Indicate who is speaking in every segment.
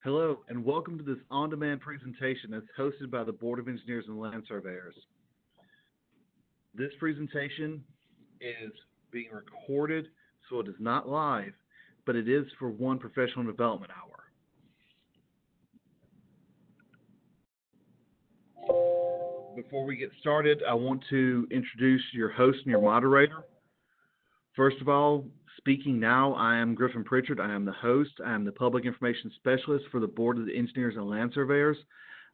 Speaker 1: Hello, and welcome to this on-demand presentation that's hosted by the Board of Engineers and Land Surveyors. This presentation is being recorded, so it is not live, but it is for one professional development hour. Before we get started, I want to introduce your host and your moderator. First of all, speaking now, I am Griffin Pritchard. I am the host. I am the Public Information Specialist for the Board of the Engineers and Land Surveyors.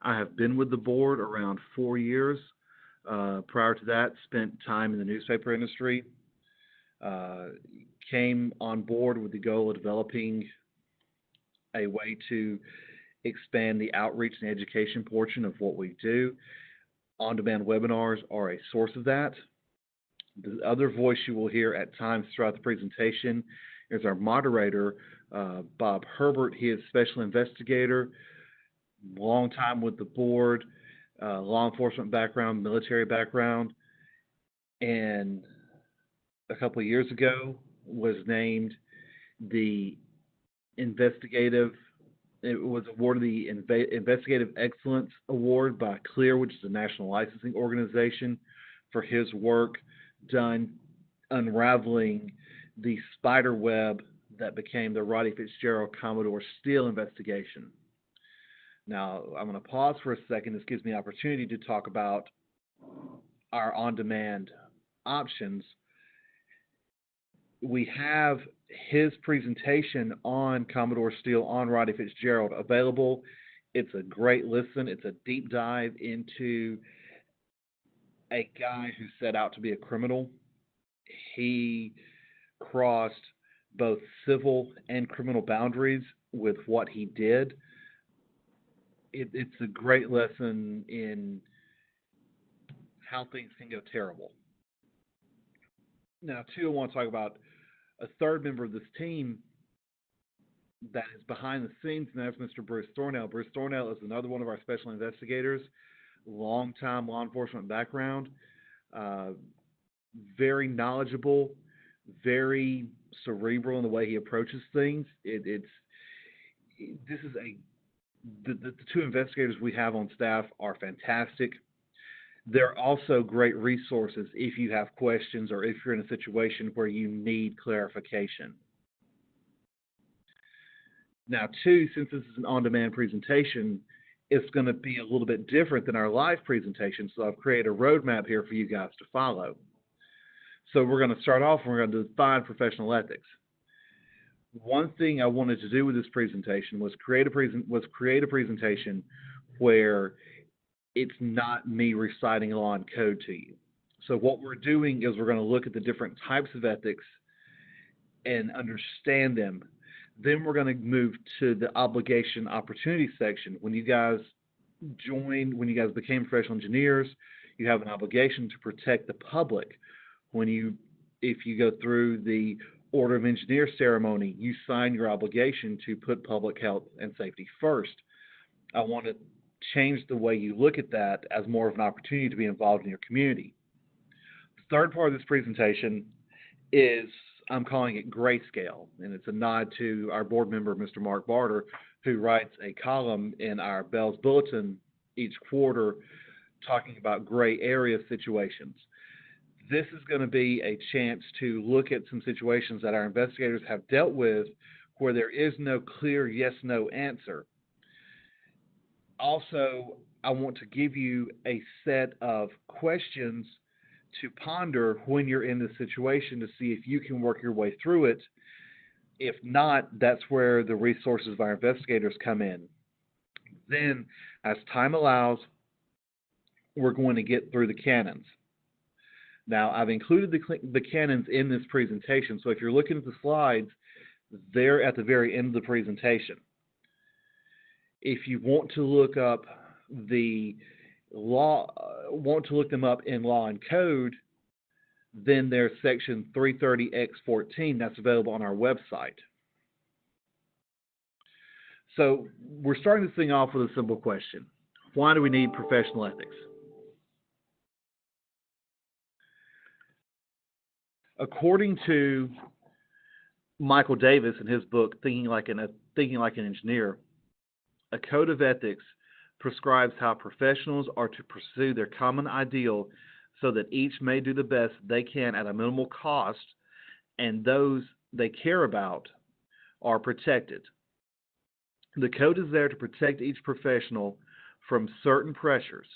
Speaker 1: I have been with the board around 4 years. Prior to that, spent time in the newspaper industry. Came on board with the goal of developing a way to expand the outreach and education portion of what we do. On-demand webinars are a source of that. The other voice you will hear at times throughout the presentation is our moderator, Bob Herbert. He is a special investigator, long time with the board, law enforcement background, military background, and a couple of years ago was named the it was awarded the Investigative Excellence Award by CLEAR, which is a national licensing organization, for his work done unraveling the spider web that became the Roddy Fitzgerald Commodore Steele investigation. Now, I'm going to pause for a second. This gives me opportunity to talk about our on-demand options. We have his presentation on Commodore Steele, on Roddy Fitzgerald, available. It's a great listen. It's a deep dive into a guy who set out to be a criminal. He crossed both civil and criminal boundaries with what he did. It's a great lesson in how things can go terrible. Now, too, I want to talk about a third member of this team that is behind the scenes, and that's Mr. Bruce Thornell. Bruce Thornell is another one of our special investigators, long-time law enforcement background, very knowledgeable, very cerebral in the way he approaches things. The two investigators we have on staff are fantastic. They're also great resources if you have questions or if you're in a situation where you need clarification. Now, too, since this is an on-demand presentation, it's going to be a little bit different than our live presentation, so I've created a roadmap here for you guys to follow. So we're going to start off and we're going to define professional ethics. One thing I wanted to do with this presentation was create a presentation where it's not me reciting law and code to you. So what we're doing is we're going to look at the different types of ethics and understand them. Then we're going to move to the obligation opportunity section. When you guys became professional engineers, you have an obligation to protect the public. If you go through the Order of Engineer ceremony, you sign your obligation to put public health and safety first. I want to change the way you look at that as more of an opportunity to be involved in your community. The third part of this presentation is, I'm calling it grayscale, and it's a nod to our board member, Mr. Mark Barter, who writes a column in our Bell's Bulletin each quarter talking about gray area situations. This is going to be a chance to look at some situations that our investigators have dealt with where there is no clear yes-no answer. Also, I want to give you a set of questions to ponder when you're in this situation to see if you can work your way through it. If not, that's where the resources of our investigators come in. Then, as time allows, we're going to get through the canons. Now, I've included the canons in this presentation, so if you're looking at the slides, they're at the very end of the presentation. If you want to look up them up in law and code, then there's section 330X14 that's available on our website. So we're starting this thing off with a simple question. Why do we need professional ethics? According to Michael Davis in his book, Thinking Like an Engineer, A code of ethics prescribes how professionals are to pursue their common ideal so that each may do the best they can at a minimal cost and those they care about are protected. The code is there to protect each professional from certain pressures.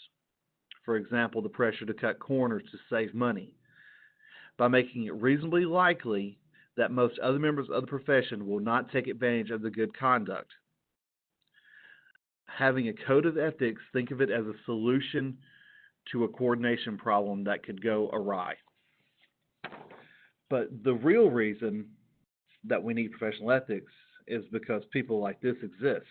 Speaker 1: For example, the pressure to cut corners to save money, by making it reasonably likely that most other members of the profession will not take advantage of the good conduct. Having a code of ethics, think of it as a solution to a coordination problem that could go awry. But the real reason that we need professional ethics is because people like this exist.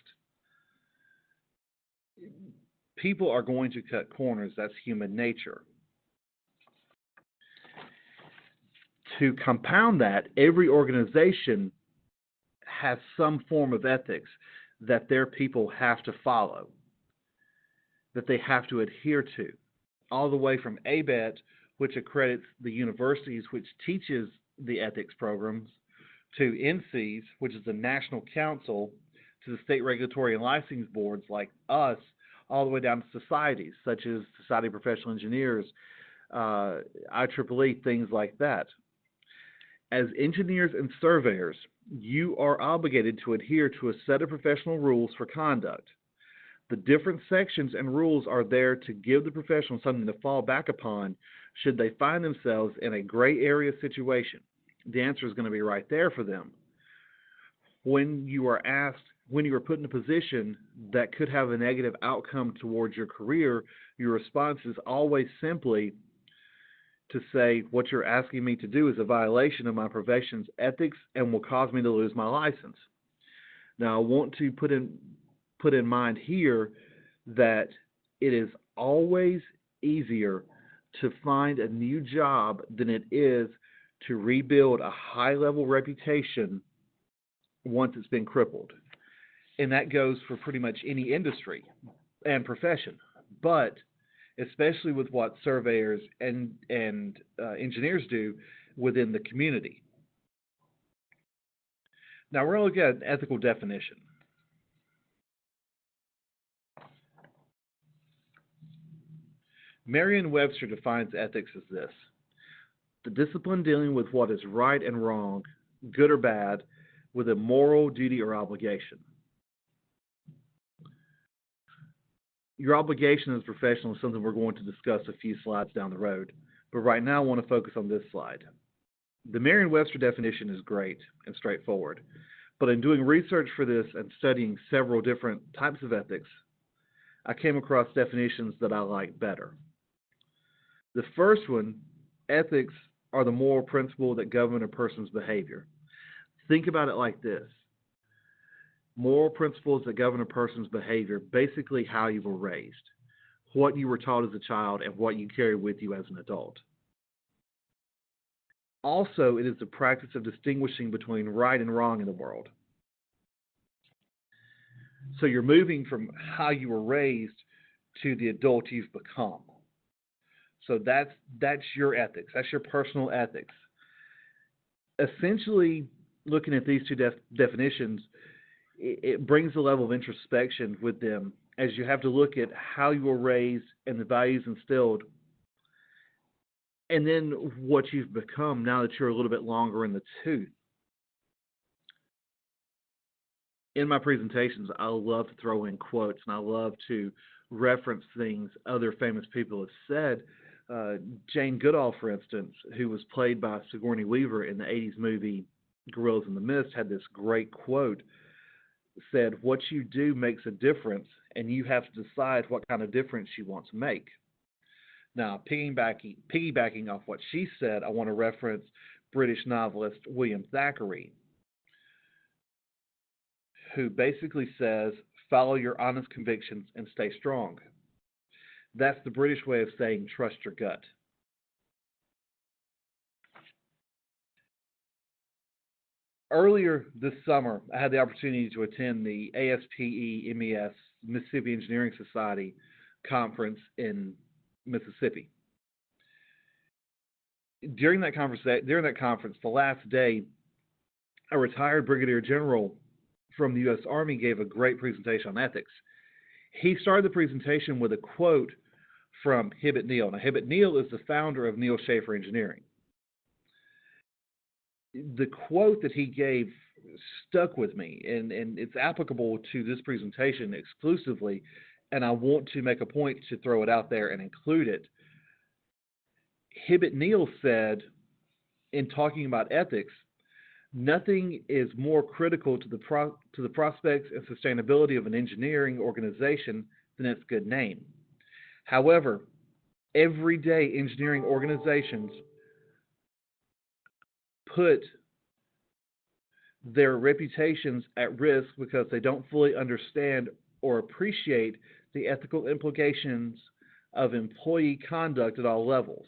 Speaker 1: People are going to cut corners. That's human nature. To compound that, every organization has some form of ethics that their people have to follow, that they have to adhere to, all the way from ABET, which accredits the universities which teaches the ethics programs, to NCs, which is the National Council, to the state regulatory and licensing boards like us, all the way down to societies, such as Society of Professional Engineers, IEEE, things like that. As engineers and surveyors, you are obligated to adhere to a set of professional rules for conduct. The different sections and rules are there to give the professional something to fall back upon should they find themselves in a gray area situation. The answer is going to be right there for them. When you are put in a position that could have a negative outcome towards your career, your response is always simply to say, what you're asking me to do is a violation of my profession's ethics and will cause me to lose my license. Now, I want to put in mind here that it is always easier to find a new job than it is to rebuild a high-level reputation once it's been crippled. And that goes for pretty much any industry and profession. But especially with what surveyors and engineers do within the community. Now we're going to look at an ethical definition. Merriam-Webster defines ethics as this: the discipline dealing with what is right and wrong, good or bad, with a moral duty or obligation. Your obligation as a professional is something we're going to discuss a few slides down the road, but right now I want to focus on this slide. The Merriam-Webster definition is great and straightforward, but in doing research for this and studying several different types of ethics, I came across definitions that I like better. The first one, ethics are the moral principle that govern a person's behavior. Think about it like this. Moral principles that govern a person's behavior, basically how you were raised, what you were taught as a child, and what you carry with you as an adult. Also, it is the practice of distinguishing between right and wrong in the world. So you're moving from how you were raised to the adult you've become. So that's your ethics. That's your personal ethics. Essentially, looking at these two definitions, it brings a level of introspection with them, as you have to look at how you were raised and the values instilled, and then what you've become now that you're a little bit longer in the tooth. In my presentations, I love to throw in quotes, and I love to reference things other famous people have said. Jane Goodall, for instance, who was played by Sigourney Weaver in the 80s movie Gorillas in the Mist, had this great quote, said, "What you do makes a difference, and you have to decide what kind of difference you want to make." Now, piggybacking off what she said, I want to reference British novelist William Thackeray, who basically says, follow your honest convictions and stay strong. That's the British way of saying trust your gut. Earlier this summer, I had the opportunity to attend the ASPE-MES, Mississippi Engineering Society conference in Mississippi. During that conference, the last day, a retired brigadier general from the U.S. Army gave a great presentation on ethics. He started the presentation with a quote from Hibbett Neal. Now, Hibbett Neal is the founder of Neal Schaefer Engineering. The quote that he gave stuck with me, and it's applicable to this presentation exclusively, and I want to make a point to throw it out there and include it. Hibbett Neal said, in talking about ethics, nothing is more critical to the prospects and sustainability of an engineering organization than its good name. However, everyday engineering organizations put their reputations at risk because they don't fully understand or appreciate the ethical implications of employee conduct at all levels.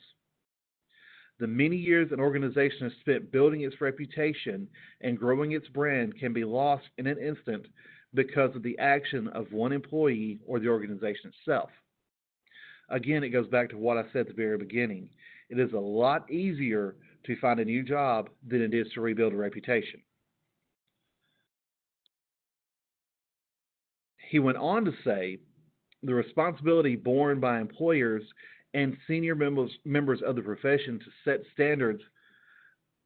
Speaker 1: The many years an organization has spent building its reputation and growing its brand can be lost in an instant because of the action of one employee or the organization itself. Again, it goes back to what I said at the very beginning. It is a lot easier to find a new job than it is to rebuild a reputation. He went on to say, the responsibility borne by employers and senior members of the profession to set standards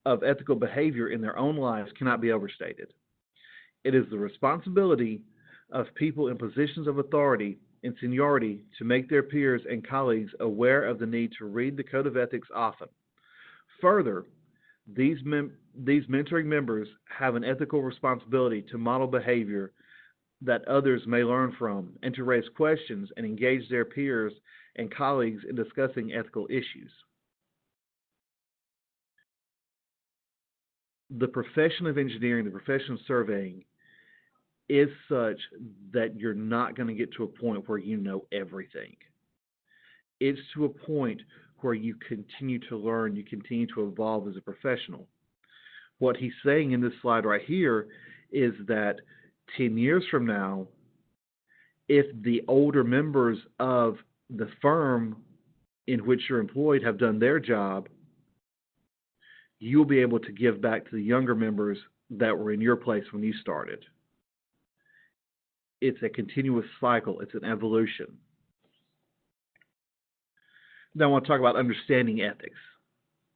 Speaker 1: of ethical behavior in their own lives cannot be overstated. It is the responsibility of people in positions of authority and seniority to make their peers and colleagues aware of the need to read the Code of Ethics often. Further, these mentoring members have an ethical responsibility to model behavior that others may learn from and to raise questions and engage their peers and colleagues in discussing ethical issues. The profession of engineering, the profession of surveying, is such that you're not going to get to a point where you know everything. It's to a point where you continue to learn, you continue to evolve as a professional. What he's saying in this slide right here is that 10 years from now, if the older members of the firm in which you're employed have done their job, you'll be able to give back to the younger members that were in your place when you started. It's a continuous cycle. It's an evolution. Now I want to talk about understanding ethics.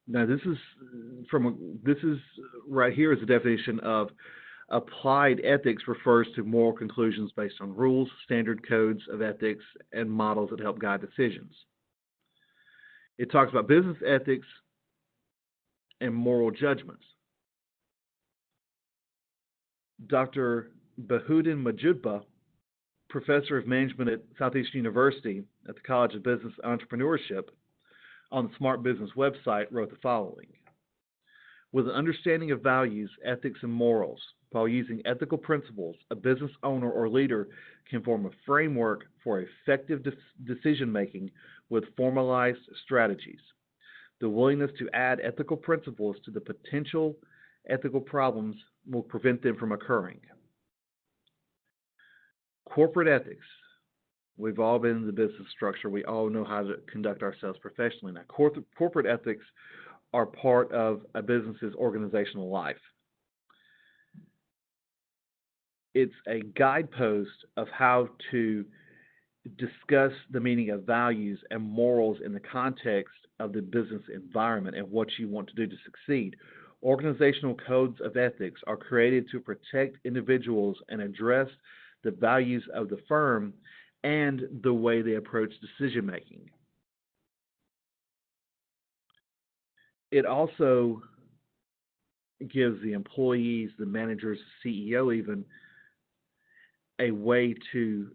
Speaker 1: Now this is right here is a definition of applied ethics. Refers to moral conclusions based on rules, standard codes of ethics, and models that help guide decisions. It talks about business ethics and moral judgments. Dr. Bahudin Majudba, professor of management at Southeastern University at the College of Business Entrepreneurship, on the Smart Business website, wrote the following: with an understanding of values, ethics, and morals, while using ethical principles, a business owner or leader can form a framework for effective decision-making with formalized strategies. The willingness to add ethical principles to the potential ethical problems will prevent them from occurring. Corporate ethics. We've all been in the business structure. We all know how to conduct ourselves professionally. Now, corporate ethics are part of a business's organizational life. It's a guidepost of how to discuss the meaning of values and morals in the context of the business environment and what you want to do to succeed. Organizational codes of ethics are created to protect individuals and address the values of the firm and the way they approach decision making. It also gives the employees, the managers, the CEO even, a way to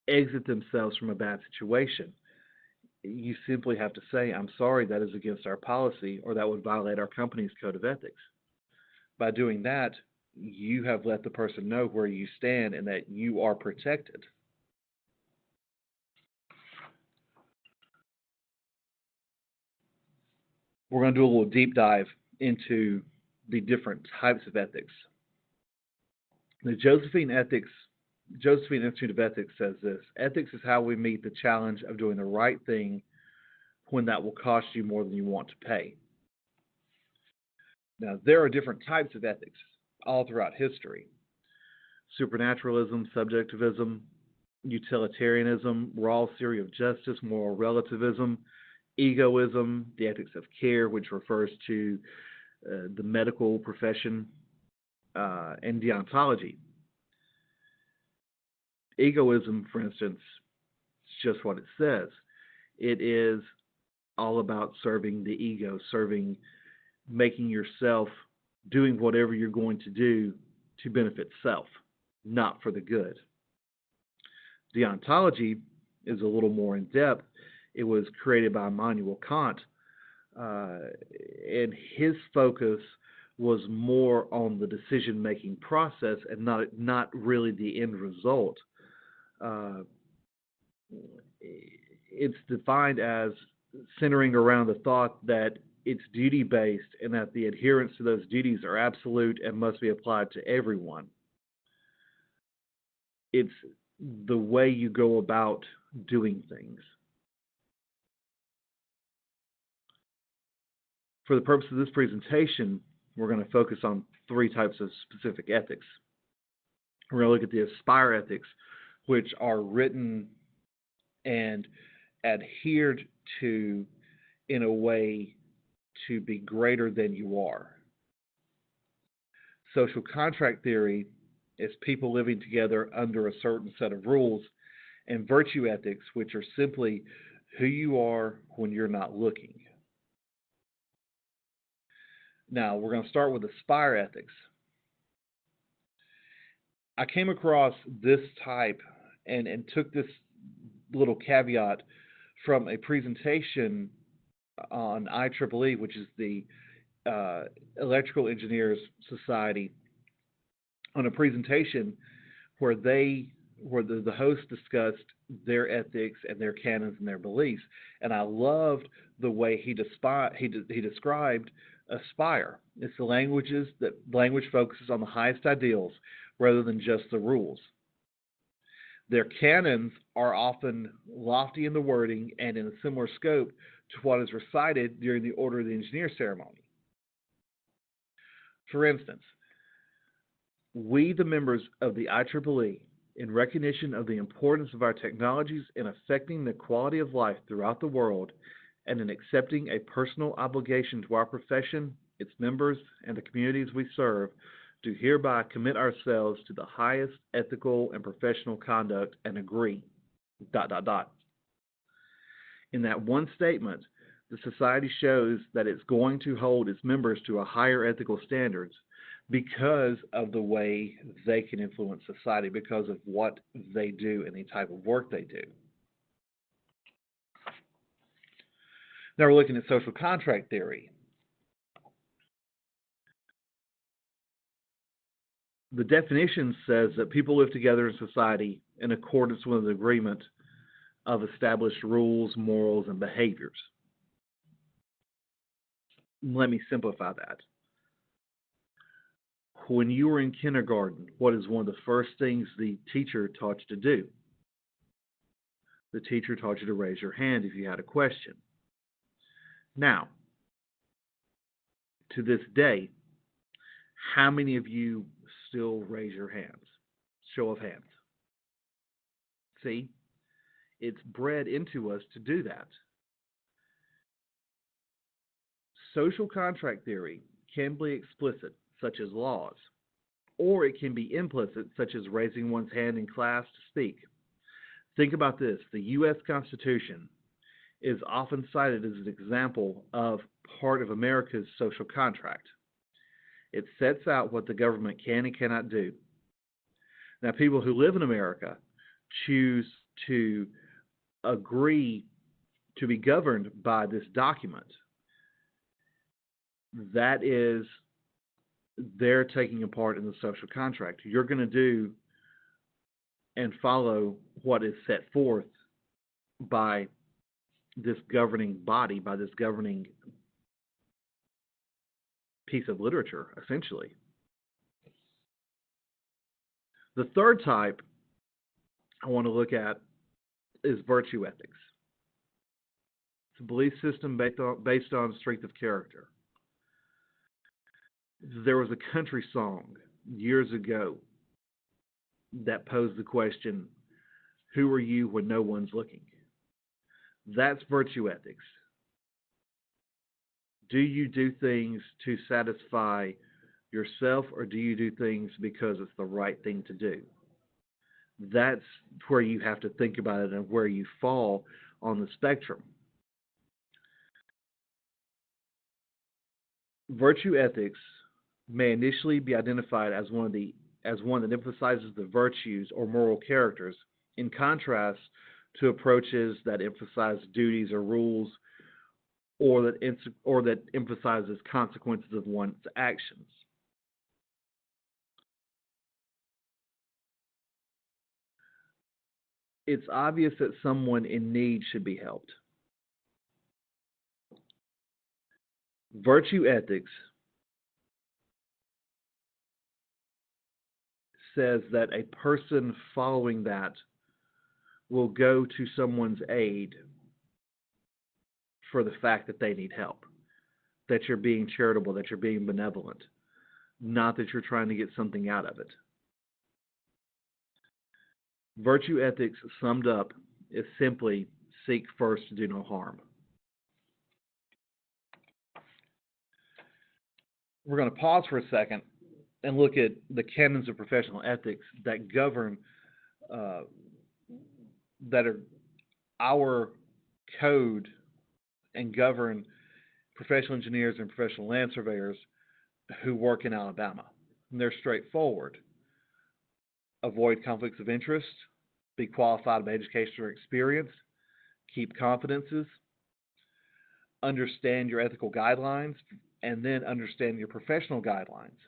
Speaker 1: exit themselves from a bad situation. You simply have to say, I'm sorry, that is against our policy, or that would violate our company's code of ethics. By doing that, you have let the person know where you stand and that you are protected. We're going to do a little deep dive into the different types of ethics. The Josephine Institute of Ethics says this: ethics is how we meet the challenge of doing the right thing when that will cost you more than you want to pay. Now, there are different types of ethics. all throughout history. Supernaturalism, subjectivism, utilitarianism, raw theory of justice, moral relativism, egoism, the ethics of care, which refers to the medical profession, and deontology. Egoism, for instance, is just what it says. It is all about serving the ego, making yourself, doing whatever you're going to do to benefit self, not for the good. Deontology is a little more in depth. It was created by Immanuel Kant, and his focus was more on the decision-making process and not really the end result. It's defined as centering around the thought that it's duty-based and that the adherence to those duties are absolute and must be applied to everyone. It's the way you go about doing things. For the purpose of this presentation, we're going to focus on three types of specific ethics. We're going to look at the Aspire ethics, which are written and adhered to in a way to be greater than you are. Social contract theory is people living together under a certain set of rules, and virtue ethics, which are simply who you are when you're not looking. Now, we're going to start with Aspire ethics. I came across this type and took this little caveat from a presentation on IEEE, which is the Electrical Engineers Society, on a presentation where the host discussed their ethics and their canons and their beliefs, and I loved the way he described Aspire. It's the language focuses on the highest ideals rather than just the rules. Their canons are often lofty in the wording and in a similar scope to what is recited during the Order of the Engineer ceremony. For instance, we, the members of the IEEE, in recognition of the importance of our technologies in affecting the quality of life throughout the world and in accepting a personal obligation to our profession, its members, and the communities we serve, do hereby commit ourselves to the highest ethical and professional conduct and agree, ... In that one statement, the society shows that it's going to hold its members to a higher ethical standards because of the way they can influence society, because of what they do and the type of work they do. Now we're looking at social contract theory. The definition says that people live together in society in accordance with an agreement of established rules, morals, and behaviors. Let me simplify that. When you were in kindergarten, what is one of the first things the teacher taught you to do? The teacher taught you to raise your hand if you had a question. Now, to this day, how many of you still raise your hands? Show of hands. See, it's bred into us to do that. Social contract theory can be explicit, such as laws, or it can be implicit, such as raising one's hand in class to speak. Think about this. The U.S. Constitution is often cited as an example of part of America's social contract. It sets out what the government can and cannot do. Now, people who live in America choose to agree to be governed by this document. That is, they're taking a part in the social contract. You're going to do and follow what is set forth by this governing body, by this governing piece of literature, essentially. The third type I want to look at is virtue ethics. It's a belief system based on strength of character. There was a country song years ago that posed the question, who are you when no one's looking? That's virtue ethics. Do you do things to satisfy yourself, or do you do things because it's the right thing to do? That's where you have to think about it and where you fall on the spectrum. Virtue ethics may initially be identified as one that emphasizes the virtues or moral characters, in contrast to approaches that emphasize duties or rules, or that emphasizes consequences of one's actions. It's obvious that someone in need should be helped. Virtue ethics says that a person following that will go to someone's aid for the fact that they need help, that you're being charitable, that you're being benevolent, not that you're trying to get something out of it. Virtue ethics, summed up, is simply seek first to do no harm. We're going to pause for a second and look at the canons of professional ethics that govern, that are our code and govern professional engineers and professional land surveyors who work in Alabama. And they're straightforward. Avoid conflicts of interest, be qualified by education or experience, keep confidences, understand your ethical guidelines, and then understand your professional guidelines.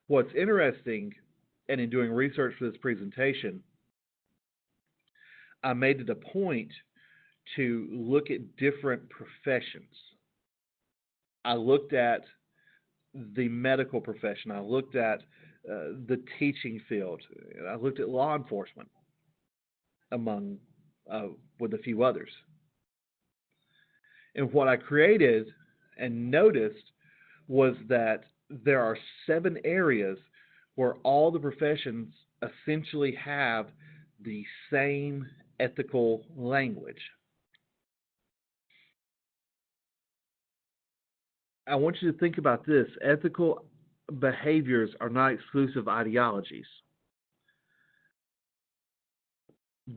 Speaker 1: What's interesting, and in doing research for this presentation, I made it a point to look at different professions. I looked at the medical profession. I looked at the teaching field. I looked at law enforcement, among with a few others. And what I created and noticed was that there are 7 areas where all the professions essentially have the same ethical language. I want you to think about this. Ethical behaviors are not exclusive ideologies.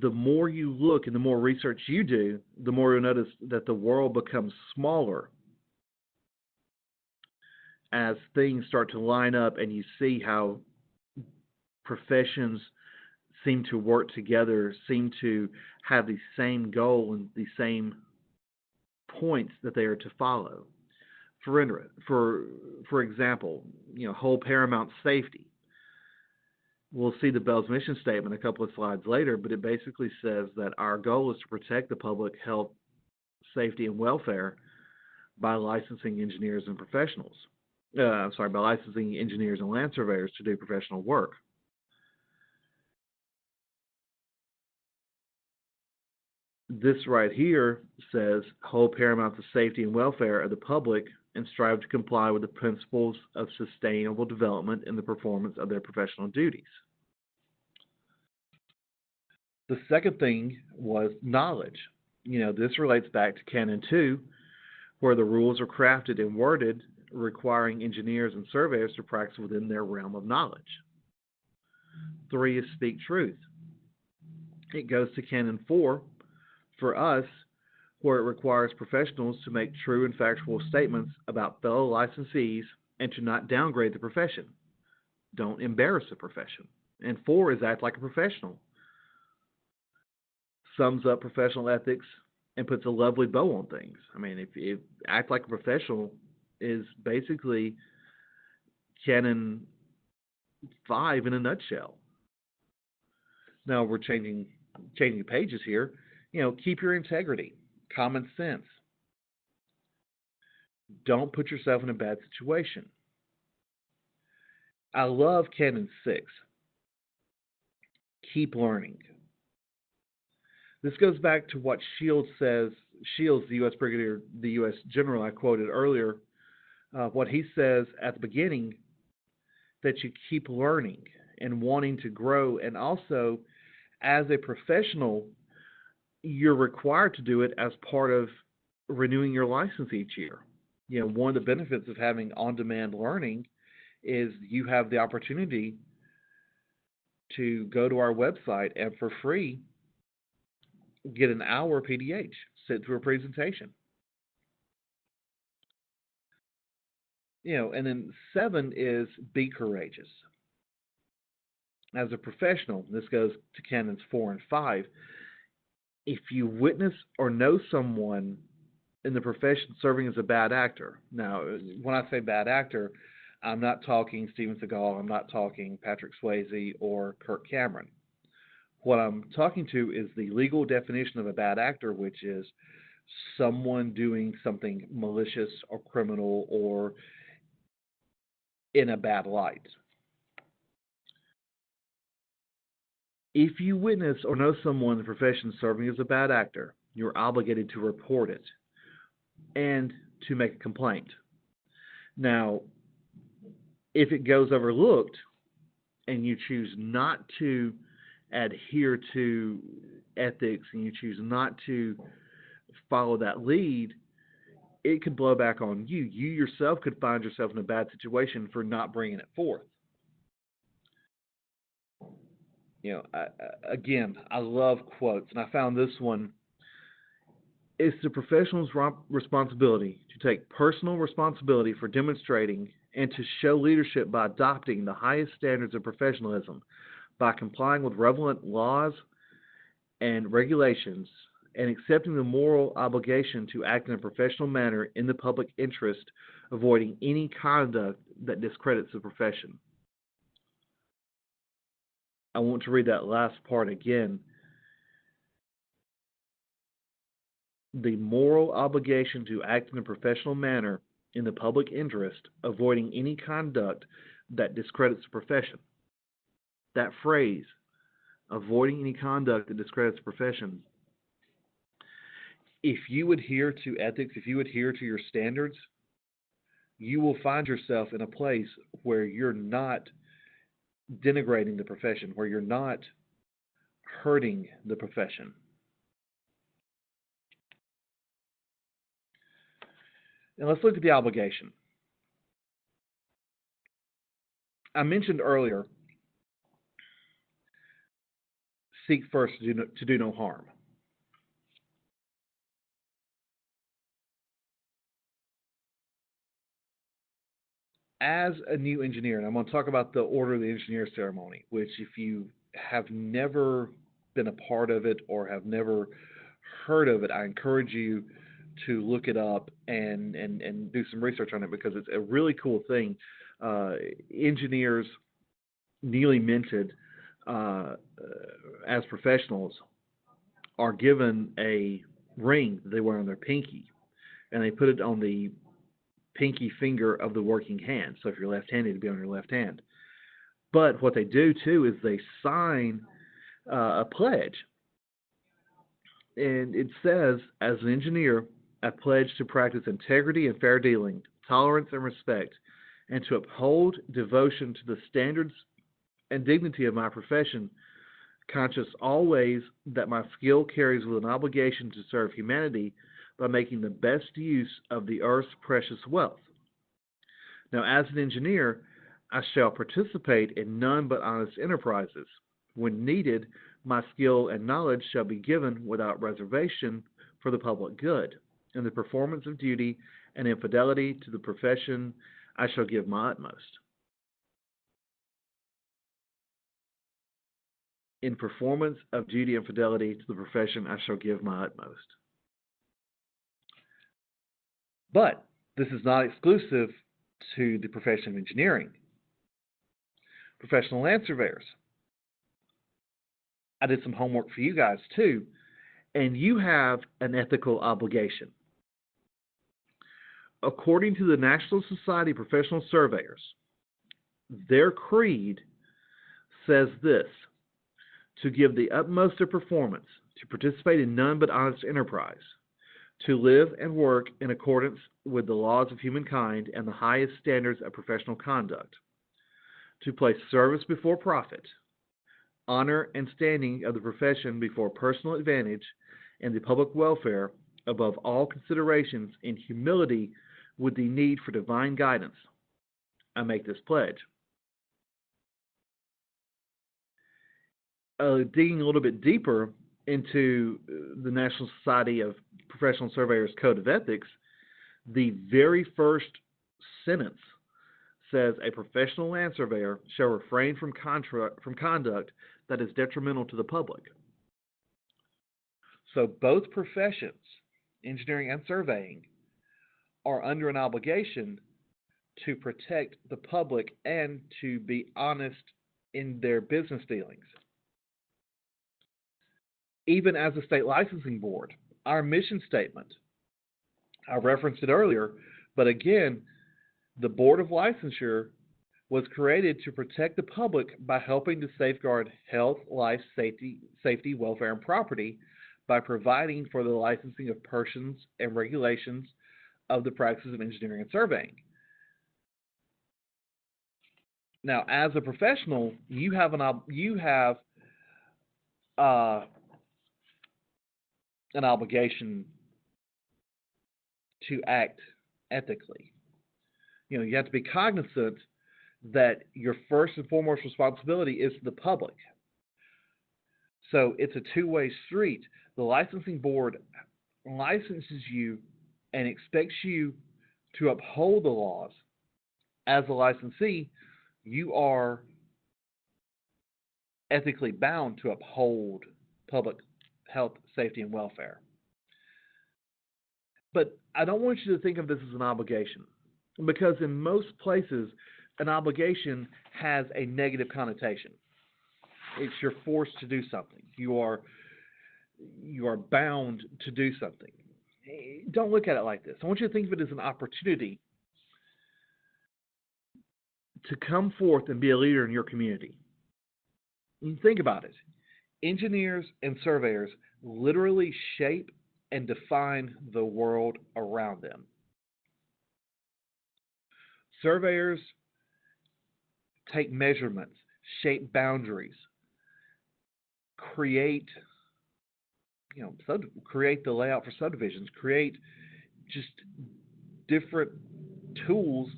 Speaker 1: The more you look and the more research you do, the more you'll notice that the world becomes smaller as things start to line up and you see how professions seem to work together, seem to have the same goal and the same points that they are to follow. For example, whole paramount safety. We'll see the Bell's mission statement a couple of slides later, but it basically says that our goal is to protect the public health, safety, and welfare by licensing engineers and professionals. By licensing engineers and land surveyors to do professional work. This right here says hold paramount the safety and welfare of the public and strive to comply with the principles of sustainable development in the performance of their professional duties. The second thing was knowledge. This relates back to Canon 2, where the rules are crafted and worded requiring engineers and surveyors to practice within their realm of knowledge. 3 is speak truth. It goes to Canon 4 for us, where it requires professionals to make true and factual statements about fellow licensees and to not downgrade the profession. Don't embarrass the profession. And 4 is act like a professional. Sums up professional ethics and puts a lovely bow on things. I mean, if act like a professional is basically Canon 5 in a nutshell. Now we're changing pages here. Keep your integrity, common sense. Don't put yourself in a bad situation. I love Canon 6. Keep learning. This goes back to what Shields says. Shields, the U.S. Brigadier, the U.S. General I quoted earlier, what he says at the beginning that you keep learning and wanting to grow. And also, as a professional, you're required to do it as part of renewing your license each year. One of the benefits of having on-demand learning is you have the opportunity to go to our website and for free get an hour PDH, sit through a presentation. And then 7 is be courageous. As a professional, this goes to canons 4 and 5. If you witness or know someone in the profession serving as a bad actor, now, when I say bad actor, I'm not talking Steven Seagal, I'm not talking Patrick Swayze or Kirk Cameron. What I'm talking to is the legal definition of a bad actor, which is someone doing something malicious or criminal or in a bad light. If you witness or know someone in the profession serving as a bad actor, you're obligated to report it and to make a complaint. Now, if it goes overlooked and you choose not to adhere to ethics and you choose not to follow that lead, it could blow back on you. You yourself could find yourself in a bad situation for not bringing it forth. I love quotes, and I found this one. It's the professional's responsibility to take personal responsibility for demonstrating and to show leadership by adopting the highest standards of professionalism, by complying with relevant laws and regulations, and accepting the moral obligation to act in a professional manner in the public interest, avoiding any conduct that discredits the profession. I want to read that last part again. The moral obligation to act in a professional manner in the public interest, avoiding any conduct that discredits the profession. That phrase, avoiding any conduct that discredits the profession. If you adhere to ethics, if you adhere to your standards, you will find yourself in a place where you're not denigrating the profession, where you're not hurting the profession. And let's look at the obligation. I mentioned earlier, seek first to do no harm. As a new engineer, and I'm going to talk about the Order of the Engineer ceremony, which if you have never been a part of it or have never heard of it, I encourage you to look it up and do some research on it, because it's a really cool thing. Engineers, newly minted as professionals, are given a ring that they wear on their pinky, and they put it on the pinky finger of the working hand. So if you're left-handed, it'd be on your left hand. But what they do too is they sign a pledge, and it says, as an engineer, I pledge to practice integrity and fair dealing, tolerance and respect, and to uphold devotion to the standards and dignity of my profession, conscious always that my skill carries with an obligation to serve humanity by making the best use of the earth's precious wealth. Now, as an engineer, I shall participate in none but honest enterprises. When needed, my skill and knowledge shall be given without reservation for the public good. In the performance of duty and infidelity to the profession, I shall give my utmost. In performance of duty and fidelity to the profession, I shall give my utmost. But this is not exclusive to the profession of engineering. Professional land surveyors. I did some homework for you guys too, and you have an ethical obligation. According to the National Society of Professional Surveyors, their creed says this: to give the utmost of performance, to participate in none but honest enterprise, to live and work in accordance with the laws of humankind and the highest standards of professional conduct, to place service before profit, honor and standing of the profession before personal advantage, and the public welfare above all considerations, in humility with the need for divine guidance. I make this pledge. Digging a little bit deeper into the National Society of Professional Surveyors Code of Ethics, the very first sentence says a professional land surveyor shall refrain from conduct that is detrimental to the public. So both professions, engineering and surveying, are under an obligation to protect the public and to be honest in their business dealings. Even as a state licensing board, our mission statement, I referenced it earlier, but again, the Board of Licensure was created to protect the public by helping to safeguard health, life, safety, welfare, and property by providing for the licensing of persons and regulations of the practices of engineering and surveying. Now, as a professional, you have an obligation to act ethically. You have to be cognizant that your first and foremost responsibility is to the public. So it's a two-way street. The licensing board licenses you and expects you to uphold the laws. As a licensee, you are ethically bound to uphold public health, safety, and welfare. But I don't want you to think of this as an obligation, because in most places, an obligation has a negative connotation. You're forced to do something. You are bound to do something. Don't look at it like this. I want you to think of it as an opportunity to come forth and be a leader in your community. And think about it. Engineers and surveyors literally shape and define the world around them. Surveyors take measurements, shape boundaries, create the layout for subdivisions, create just different tools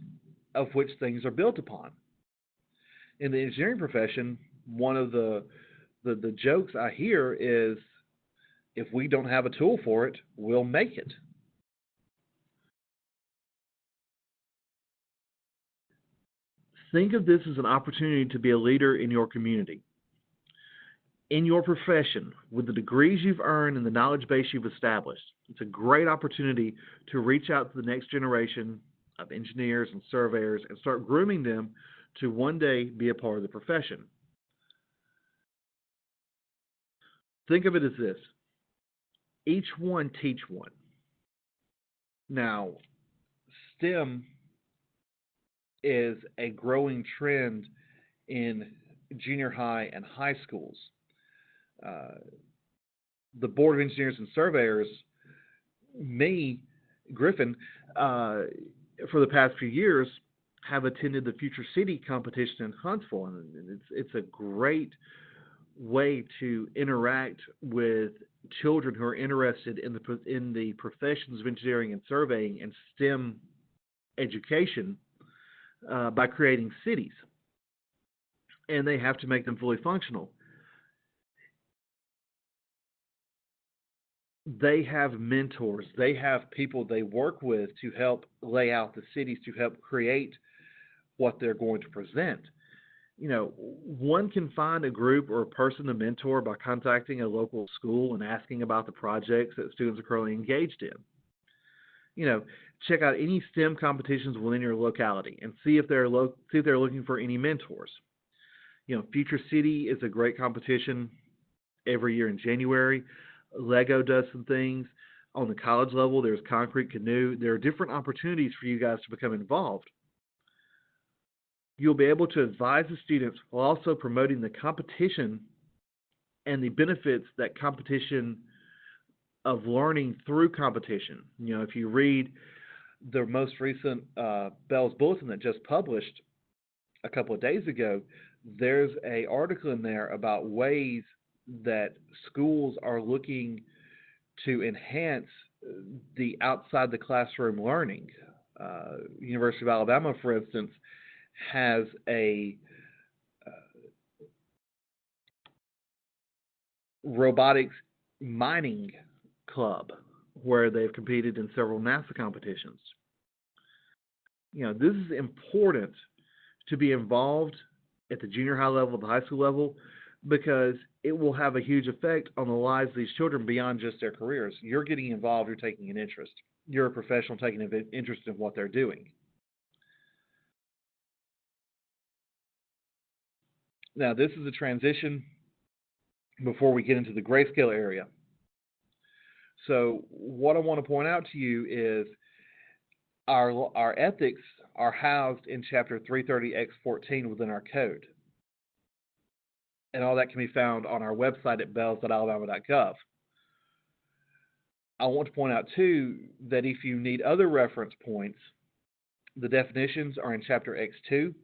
Speaker 1: of which things are built upon. In the engineering profession, one of the jokes I hear is, if we don't have a tool for it, we'll make it. Think of this as an opportunity to be a leader in your community. In your profession, with the degrees you've earned and the knowledge base you've established, it's a great opportunity to reach out to the next generation of engineers and surveyors and start grooming them to one day be a part of the profession. Think of it as this. Each one teach one. Now, STEM is a growing trend in junior high and high schools. The Board of Engineers and Surveyors, me, Griffin, for the past few years, have attended the Future City competition in Huntsville, and it's a great way to interact with children who are interested in the professions of engineering and surveying and STEM education by creating cities, and they have to make them fully functional. They have mentors. They have people they work with to help lay out the cities, to help create what they're going to present. One can find a group or a person to mentor by contacting a local school and asking about the projects that students are currently engaged in. Check out any STEM competitions within your locality and see if they're looking for any mentors. Future City is a great competition every year in January. Lego does some things. On the college level, there's Concrete Canoe. There are different opportunities for you guys to become involved. You'll be able to advise the students while also promoting the competition and the benefits that competition of learning through competition. If you read the most recent Bell's Bulletin that just published, a couple of days ago, there's a article in there about ways that schools are looking to enhance the outside the classroom learning. University of Alabama, for instance, has a robotics mining club where they've competed in several NASA competitions. This is important to be involved at the junior high level, the high school level, because it will have a huge effect on the lives of these children beyond just their careers. You're getting involved, you're taking an interest. You're a professional taking an interest in what they're doing. Now, this is a transition before we get into the grayscale area. So what I want to point out to you is our ethics are housed in Chapter 330X14 within our code. And all that can be found on our website at bells.alabama.gov. I want to point out, too, that if you need other reference points, the definitions are in Chapter X2.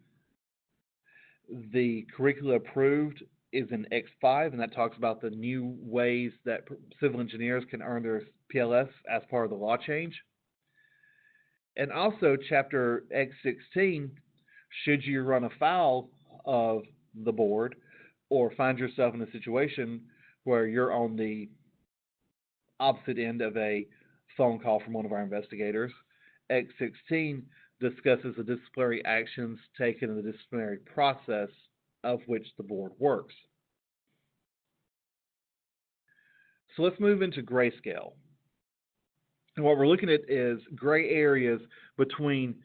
Speaker 1: The curricula approved is in X5, and that talks about the new ways that civil engineers can earn their PLS as part of the law change. And also Chapter X16, should you run afoul of the board or find yourself in a situation where you're on the opposite end of a phone call from one of our investigators, X16 discusses the disciplinary actions taken in the disciplinary process of which the board works. So let's move into grayscale. And what we're looking at is gray areas between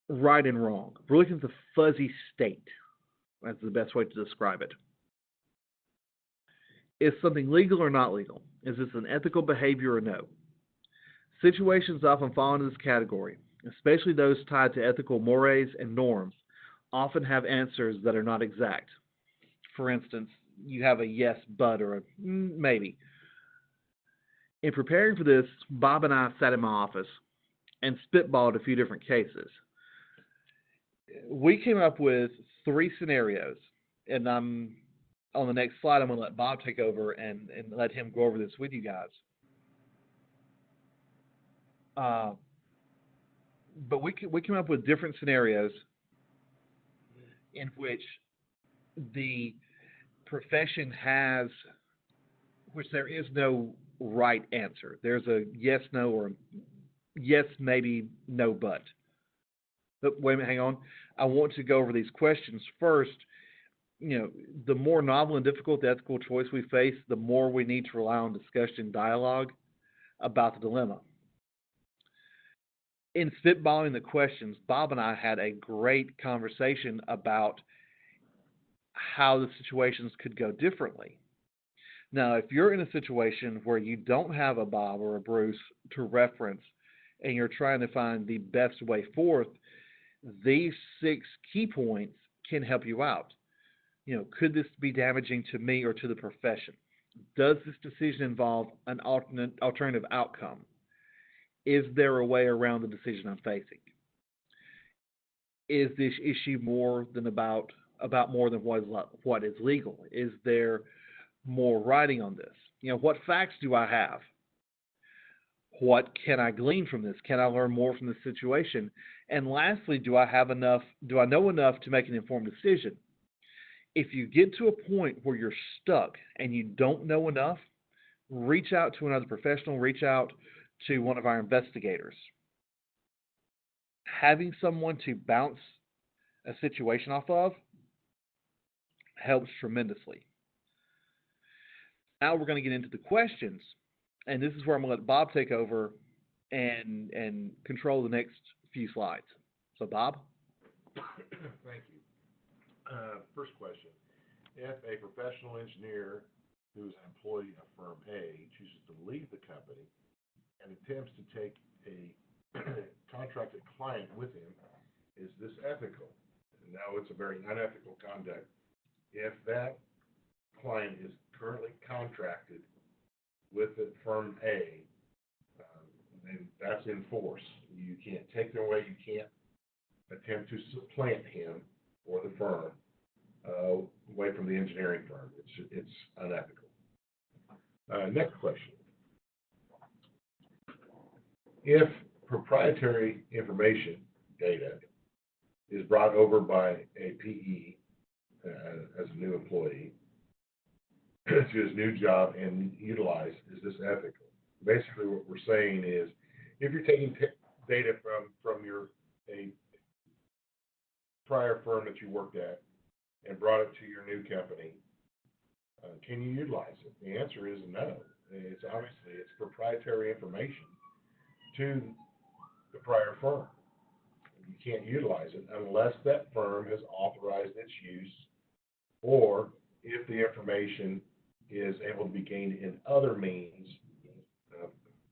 Speaker 1: right and wrong. We're looking at the fuzzy state. That's the best way to describe it. Is something legal or not legal? Is this an ethical behavior or no? Situations often fall into this category, especially those tied to ethical mores and norms, often have answers that are not exact. For instance, you have a yes, but, or a maybe. In preparing for this, Bob and I sat in my office and spitballed a few different cases. We came up with 3 scenarios, and on the next slide, I'm going to let Bob take over and let him go over this with you guys. But we came up with different scenarios in which the profession has, which there is no right answer. There's a yes, no, or yes, maybe, no, but. But wait a minute, hang on. I want to go over these questions first. The more novel and difficult the ethical choice we face, the more we need to rely on discussion and dialogue about the dilemma. In spitballing the questions, Bob and I had a great conversation about how the situations could go differently. Now, if you're in a situation where you don't have a Bob or a Bruce to reference and you're trying to find the best way forth, these 6 key points can help you out. Could this be damaging to me or to the profession? Does this decision involve an alternative outcome? Is there a way around the decision I'm facing? Is this issue more than about more than what is legal? Is there more writing on this? What facts do I have? What can I glean from this? Can I learn more from this situation? And lastly, do I know enough to make an informed decision? If you get to a point where you're stuck and you don't know enough, reach out to another professional, reach out to one of our investigators. Having someone to bounce a situation off of helps tremendously. Now we're going to get into the questions, and this is where I'm going to let Bob take over and control the next few slides. So, Bob?
Speaker 2: Thank you. First question. If a professional engineer who is an employee of firm A chooses to leave the company and attempts to take a contracted client with him, is this ethical? No, it's a very unethical conduct. If that client is currently contracted with the firm A, then that's in force. You can't take them away. You can't attempt to supplant him or the firm away from the engineering firm. It's unethical. Next question. If proprietary information data is brought over by a PE as a new employee to his new job and utilized, is this ethical? Basically, what we're saying is, if you're taking data from a prior firm that you worked at and brought it to your new company, can you utilize it? The answer is no. It's proprietary information to the prior firm. You can't utilize it unless that firm has authorized its use, or if the information is able to be gained in other means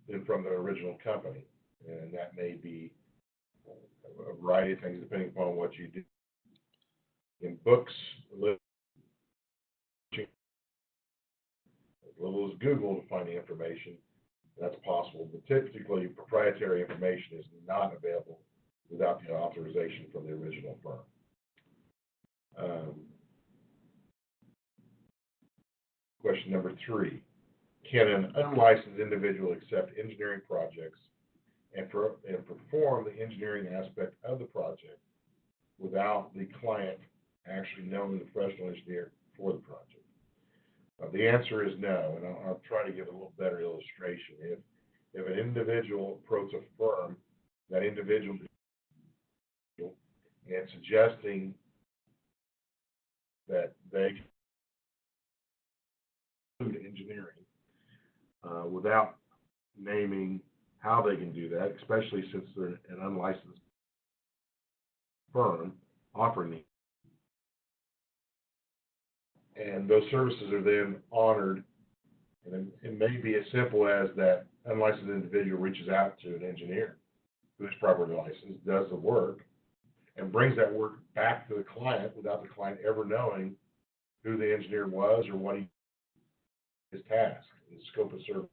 Speaker 2: than from the original company. And that may be a variety of things depending upon what you do. In books, as little as Google to find the information, that's possible. But typically, proprietary information is not available without the authorization from the original firm. Question number 3. Can an unlicensed individual accept engineering projects and perform the engineering aspect of the project without the client actually knowing the professional engineer for the project? The answer is no, and I'll try to give a little better illustration. If an individual approaches a firm, that individual and suggesting that they do engineering without naming how they can do that, especially since they're an unlicensed firm offering it. And those services are then honored, and it may be as simple as that unlicensed individual reaches out to an engineer who's properly licensed, does the work, and brings that work back to the client without the client ever knowing who the engineer was or what his task, his scope of service.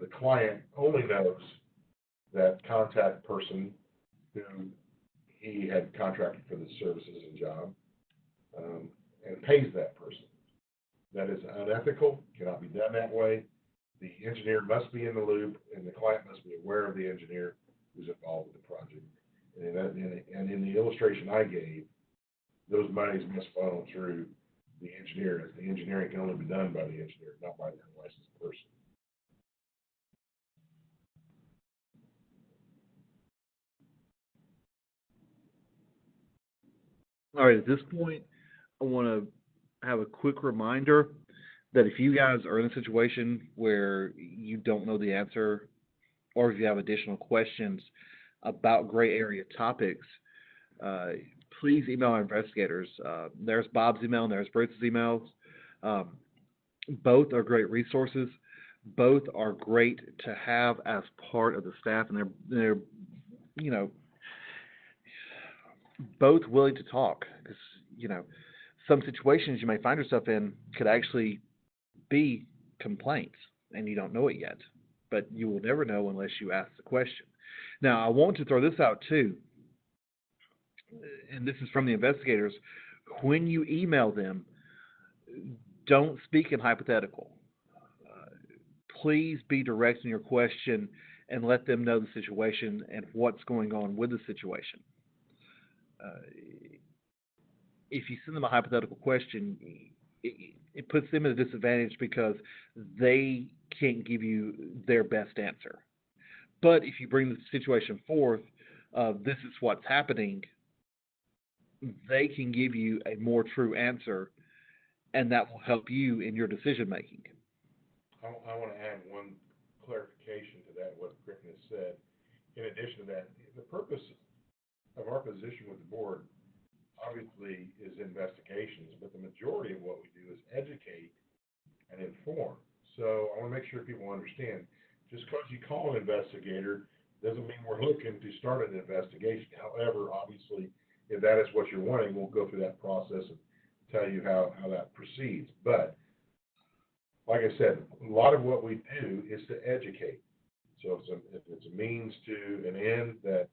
Speaker 2: The client only knows that contact person who he had contracted for the services and job, and pays that person. That is unethical, cannot be done that way. The engineer must be in the loop, and the client must be aware of the engineer who's involved with the project. And in the illustration I gave, those monies must funnel through the engineer, as the engineering can only be done by the engineer, not by the unlicensed person.
Speaker 1: All right, at this point, I want to have a quick reminder that if you guys are in a situation where you don't know the answer, or if you have additional questions about gray area topics, please email our investigators. There's Bob's email and there's Bruce's emails. Both are great resources. Both are great to have as part of the staff, and they're both willing to talk, because some situations you may find yourself in could actually be complaints, and you don't know it yet, but you will never know unless you ask the question. Now, I want to throw this out too, and this is from the investigators. When you email them, don't speak in hypothetical. Please be direct in your question and let them know the situation and what's going on with the situation. If you send them a hypothetical question, it puts them at a disadvantage because they can't give you their best answer. But if you bring the situation forth, this is what's happening, they can give you a more true answer, and that will help you in your decision making.
Speaker 2: I want to add one clarification to that, what Griffin has said. In addition to that, the purpose of our position with the board obviously is investigations, but the majority of what we do is educate and inform. So I want to make sure people understand, just because you call an investigator doesn't mean we're looking to start an investigation. However, obviously, if that is what you're wanting, we'll go through that process and tell you how that proceeds. But like I said, a lot of what we do is to educate. So it's a means to an end that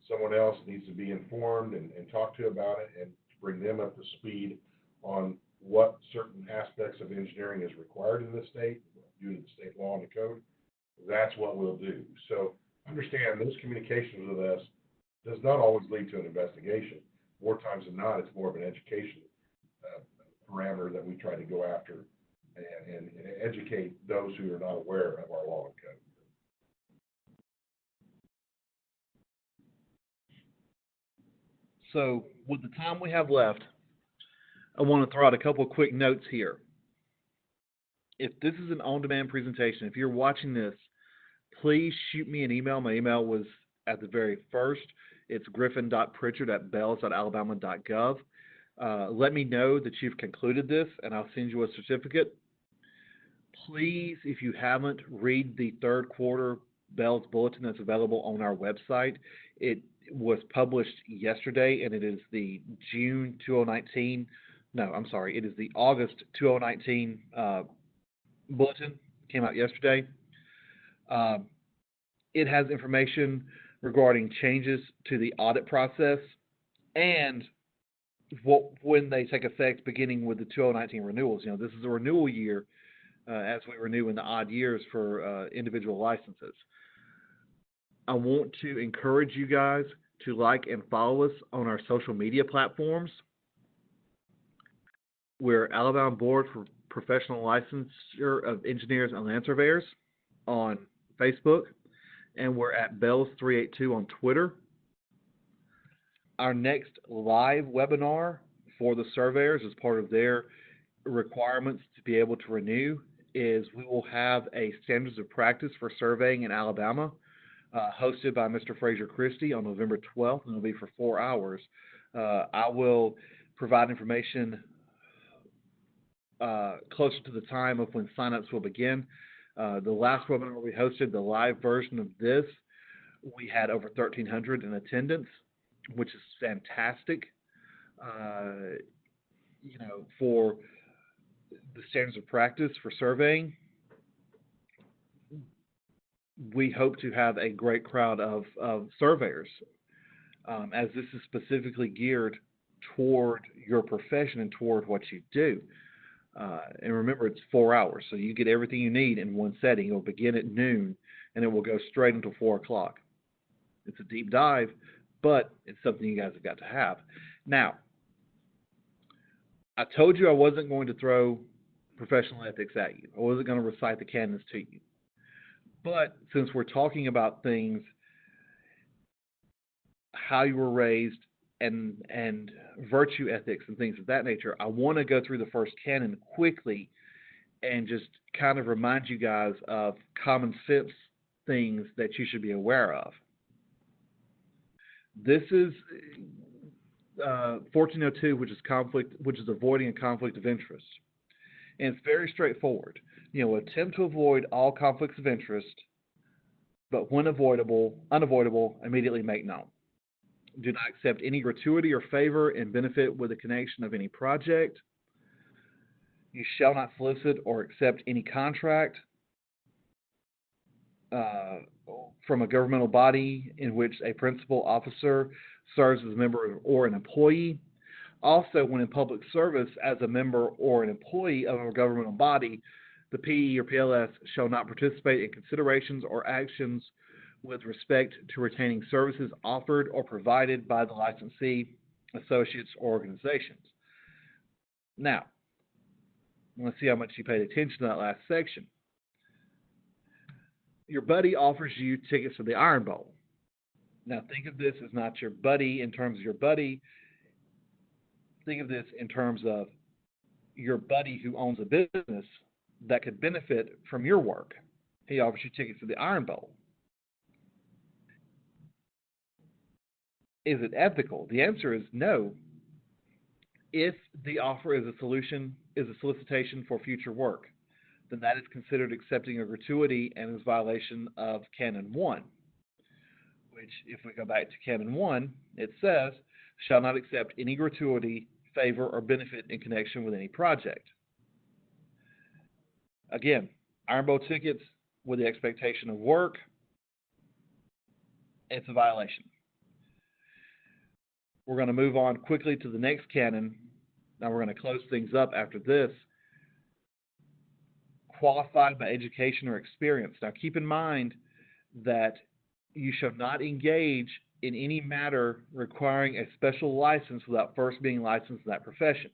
Speaker 2: someone else needs to be informed and talked to about it, and to bring them up to speed on what certain aspects of engineering is required in the state due to the state law and the code, that's what we'll do. So understand those communications with us does not always lead to an investigation. More times than not, it's more of an education parameter that we try to go after and educate those who are not aware of our law and code.
Speaker 1: So with the time we have left, I want to throw out a couple of quick notes here. If this is an on-demand presentation, if you're watching this, please shoot me an email. My email was at the very first. It's griffin.pritchard@bells.alabama.gov. Let me know that you've concluded this, and I'll send you a certificate. Please, if you haven't, read the third quarter Bells Bulletin that's available on our website. It was published yesterday, and it is the June 2019. No, I'm sorry. It is the August 2019 bulletin. Came out yesterday. It has information regarding changes to the audit process and when they take effect, beginning with the 2019 renewals. You know, this is a renewal year as we renew in the odd years for individual licenses. I want to encourage you guys to like and follow us on our social media platforms. We're Alabama Board for Professional Licensure of Engineers and Land Surveyors on Facebook, and we're at Bells382 on Twitter. Our next live webinar for the surveyors, as part of their requirements to be able to renew, is we will have a Standards of Practice for Surveying in Alabama, hosted by Mr. Fraser Christie on November 12th, and it'll be for 4 hours. I will provide information closer to the time of when signups will begin. The last webinar we hosted, the live version of this, we had over 1,300 in attendance, which is fantastic. You know, for the Standards of Practice for surveying, we hope to have a great crowd of surveyors, as this is specifically geared toward your profession and toward what you do. And remember, it's 4 hours, so you get everything you need in one setting. It'll begin at noon, and it will go straight until 4 o'clock. It's a deep dive, but it's something you guys have got to have. Now, I told you I wasn't going to throw professional ethics at you. I wasn't going to recite the canons to you. But since we're talking about things, how you were raised, and virtue ethics and things of that nature, I want to go through the first canon quickly and just kind of remind you guys of common sense things that you should be aware of. This is 1402, which is avoiding a conflict of interest. And it's very straightforward. You know, attempt to avoid all conflicts of interest, but when unavoidable, immediately make known. Do not accept any gratuity or favor in benefit with the connection of any project. You shall not solicit or accept any contract from a governmental body in which a principal officer serves as a member or an employee. Also, when in public service as a member or an employee of a governmental body, the PE or PLS shall not participate in considerations or actions with respect to retaining services offered or provided by the licensee, associates, or organizations. Now, let's see how much you paid attention to that last section. Your buddy offers you tickets to the Iron Bowl. Now, think of this as not your buddy in terms of your buddy. Think of this in terms of your buddy who owns a business that could benefit from your work. He offers you tickets to the Iron Bowl. Is it ethical? The answer is no. If the offer is a solicitation for future work, then that is considered accepting a gratuity and is violation of Canon 1, which, if we go back to Canon 1, it says, shall not accept any gratuity, favor, or benefit in connection with any project. Again, Iron Bowl tickets with the expectation of work, it's a violation. We're going to move on quickly to the next canon. Now we're going to close things up after this. Qualified by education or experience. Now keep in mind that you shall not engage in any matter requiring a special license without first being licensed in that profession.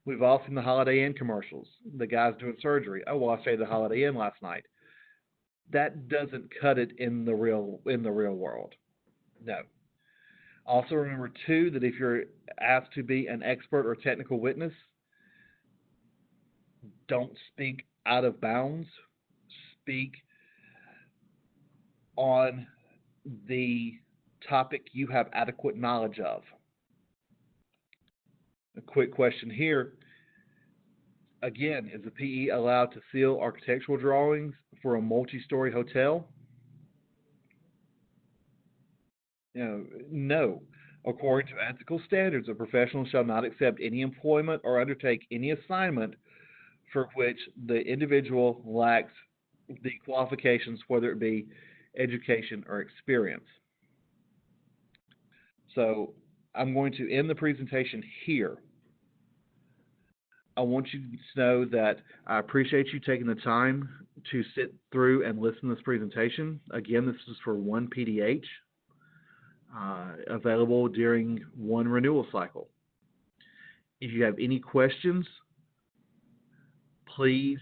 Speaker 1: We've all seen the Holiday Inn commercials. The guys doing surgery. Oh, well, I stayed at the Holiday Inn last night. That doesn't cut it in the real world. No. Also remember too that if you're asked to be an expert or technical witness, don't speak out of bounds. Speak on the topic you have adequate knowledge of. A quick question here. Again, is the PE allowed to seal architectural drawings for a multi-story hotel? No. According to ethical standards, a professional shall not accept any employment or undertake any assignment for which the individual lacks the qualifications, whether it be education or experience. So I'm going to end the presentation here. I want you to know that I appreciate you taking the time to sit through and listen to this presentation. Again, this is for one PDH, available during one renewal cycle. If you have any questions, please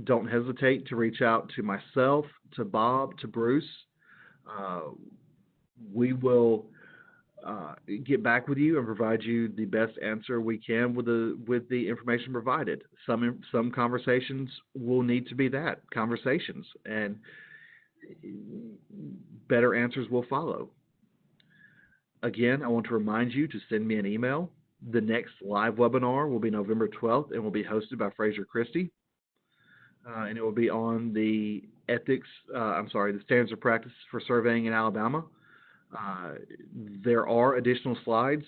Speaker 1: don't hesitate to reach out to myself, to Bob, to Bruce. We will get back with you and provide you the best answer we can with the information provided. Some conversations will need to be conversations, and better answers will follow. Again, I want to remind you to send me an email. The next live webinar will be November 12th and will be hosted by Fraser Christie. And it will be on the the standards of practice for surveying in Alabama. There are additional slides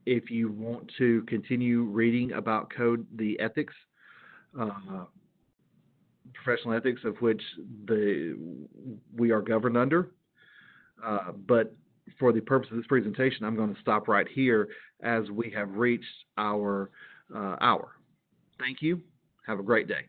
Speaker 1: if you want to continue reading about the ethics, professional ethics of which we are governed under. But for the purpose of this presentation, I'm going to stop right here as we have reached our hour. Thank you. Have a great day.